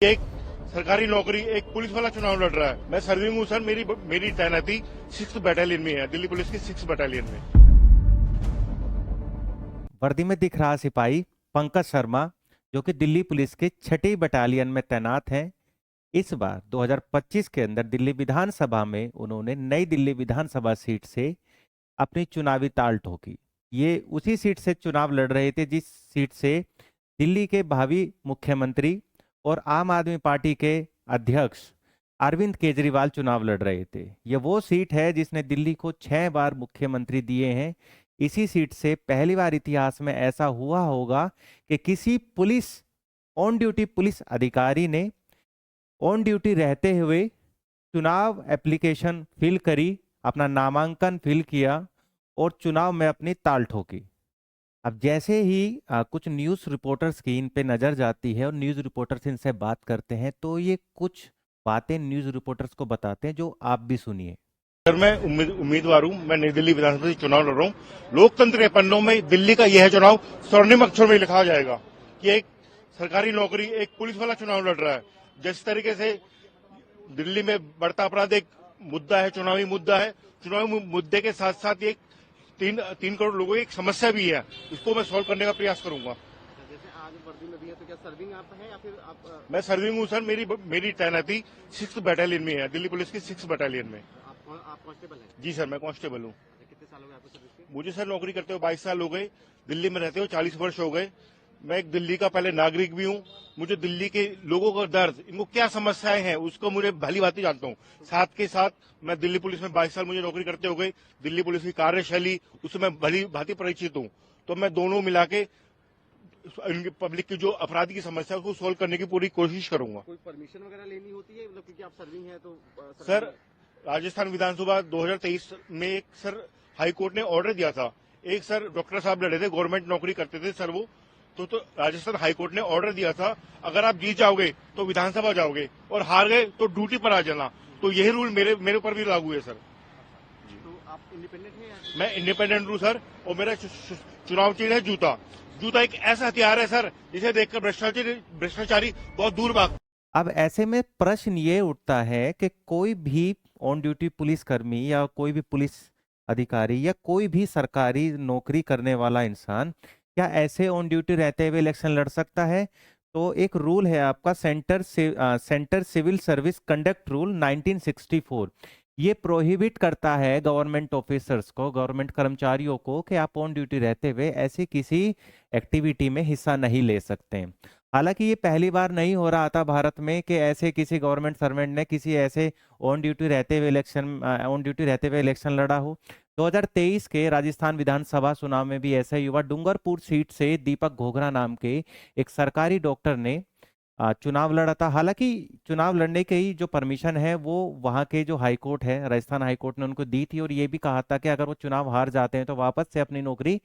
एक सरकारी नौकरी, एक पुलिस वाला चुनाव लड़ रहा है। मैं सर्विंग हूँ सर। मेरी तैनाती 6th बटालियन में है, दिल्ली पुलिस की 6th बटालियन में। वर्दी में दिख रहा सिपाही पंकज शर्मा, जो कि दिल्ली पुलिस के 6ठी बटालियन में तैनात हैं। इस बार 2025 के अंदर दिल्ली विधानसभा में उन्होंने नई दिल्ली विधानसभा सीट से अपनी चुनावी ताल ठोकी। ये उसी सीट से चुनाव लड़ रहे थे जिस सीट से दिल्ली के भावी मुख्यमंत्री और आम आदमी पार्टी के अध्यक्ष अरविंद केजरीवाल चुनाव लड़ रहे थे। ये वो सीट है जिसने दिल्ली को 6 बार मुख्यमंत्री दिए हैं। इसी सीट से पहली बार इतिहास में ऐसा हुआ होगा कि किसी पुलिस ऑन ड्यूटी पुलिस अधिकारी ने ऑन ड्यूटी रहते हुए चुनाव एप्लीकेशन फिल करी, अपना नामांकन फिल किया और चुनाव में अपनी ताल ठोकी। अब जैसे ही कुछ न्यूज़ रिपोर्टर्स की इन पे नज़र जाती है और न्यूज़ रिपोर्टर्स इनसे बात करते हैं, तो ये कुछ बातें न्यूज़ रिपोर्टर्स को बताते हैं जो आप भी सुनिए। सर मैं उम्मीदवार हूँ। मैं नई दिल्ली विधानसभा से चुनाव लड़ रहा हूँ। लोकतंत्र के पन्नों में दिल्ली का यह चुनाव स्वर्णिम अक्षर में लिखा जाएगा कि एक सरकारी नौकरी, एक पुलिस वाला चुनाव लड़ रहा है। जिस तरीके से दिल्ली में बढ़ता अपराध एक मुद्दा है, चुनावी मुद्दा है। चुनावी मुद्दे के साथ साथ एक 3 करोड़ लोगों की एक समस्या भी है, इसको मैं सॉल्व करने का प्रयास करूंगा। जैसे आज वर्दी में भी है, तो क्या सर्विंग आप है या फिर आप? मैं सर्विंग हूँ सर। मेरी तैनाती 6th बटालियन में है, दिल्ली पुलिस की 6th बटालियन में। आप कांस्टेबल हैं? जी सर, मैं कांस्टेबल हूँ। कितने साल हो गए आपको सर्विस के? मुझे सर नौकरी करते हुए 22 साल हो गए। दिल्ली में रहते हुए 40 वर्ष हो गए। मैं एक दिल्ली का पहले नागरिक भी हूँ। मुझे दिल्ली के लोगों का दर्द, इनको क्या समस्याएं हैं, उसको मुझे भली भांति जानता हूँ। साथ के साथ मैं दिल्ली पुलिस में 22 साल मुझे नौकरी करते हो गए। दिल्ली पुलिस की कार्यशैली उससे मैं भली भांति परिचित हूँ। तो मैं दोनों मिला के पब्लिक की जो अपराधी की समस्या है उसको सोल्व करने की पूरी कोशिश करूंगा। कोई परमिशन वगैरह लेनी होती है, मतलब क्योंकि आप सर्विंग है तो? सर राजस्थान विधानसभा 2023 में एक सर हाईकोर्ट ने ऑर्डर दिया था। एक सर डॉक्टर साहब लड़े थे, गवर्नमेंट नौकरी करते थे सर वो। तो राजस्थान हाईकोर्ट ने ऑर्डर दिया था, अगर आप जीत जाओगे तो विधानसभा जाओगे और हार गए तो ड्यूटी पर आ जाना। तो यही रूल मेरे ऊपर भी लागू है सर। तो आप इंडिपेंडेंट हैं या? मैं इंडिपेंडेंट हूँ सर। और मेरा चुनाव चिन्ह है जूता। जूता एक ऐसा हथियार है सर जिसे देखकर भ्रष्टाचारी बहुत दूर भाग। अब ऐसे में प्रश्न ये उठता है कि कोई भी ऑन ड्यूटी पुलिसकर्मी या कोई भी पुलिस अधिकारी या कोई भी सरकारी नौकरी करने वाला इंसान क्या ऐसे ऑन ड्यूटी रहते हुए इलेक्शन लड़ सकता है? तो एक रूल है आपका centre civil service conduct rule 1964। ये प्रोहिबिट करता है गवर्नमेंट ऑफिसर्स को, गवर्नमेंट कर्मचारियों को, कि आप ऑन ड्यूटी रहते हुए ऐसी किसी एक्टिविटी में हिस्सा नहीं ले सकते। हालांकि ये पहली बार नहीं हो रहा था भारत में कि ऐसे किसी गवर्नमेंट सर्वेंट ने किसी ऐसे ऑन ड्यूटी रहते हुए इलेक्शन लड़ा हो। 2023 के राजस्थान विधानसभा चुनाव में भी ऐसा ही हुआ। डूंगरपुर सीट से दीपक घोगरा नाम के एक सरकारी डॉक्टर ने चुनाव लड़ा था। हालांकि चुनाव लड़ने की जो परमिशन है वो वहाँ के जो हाईकोर्ट है, राजस्थान हाईकोर्ट ने उनको दी थी और ये भी कहा था कि अगर वो चुनाव हार जाते हैं तो वापस से अपनी नौकरी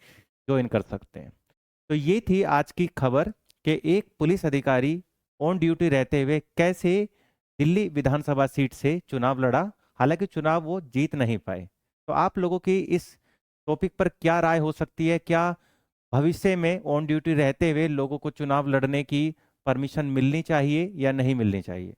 ज्वाइन कर सकते हैं। तो ये थी आज की खबर कि एक पुलिस अधिकारी ऑन ड्यूटी रहते हुए कैसे दिल्ली विधानसभा सीट से चुनाव लड़ा। हालांकि चुनाव वो जीत नहीं पाए। तो आप लोगों की इस टॉपिक पर क्या राय हो सकती है? क्या भविष्य में ऑन ड्यूटी रहते हुए लोगों को चुनाव लड़ने की परमिशन मिलनी चाहिए या नहीं मिलनी चाहिए?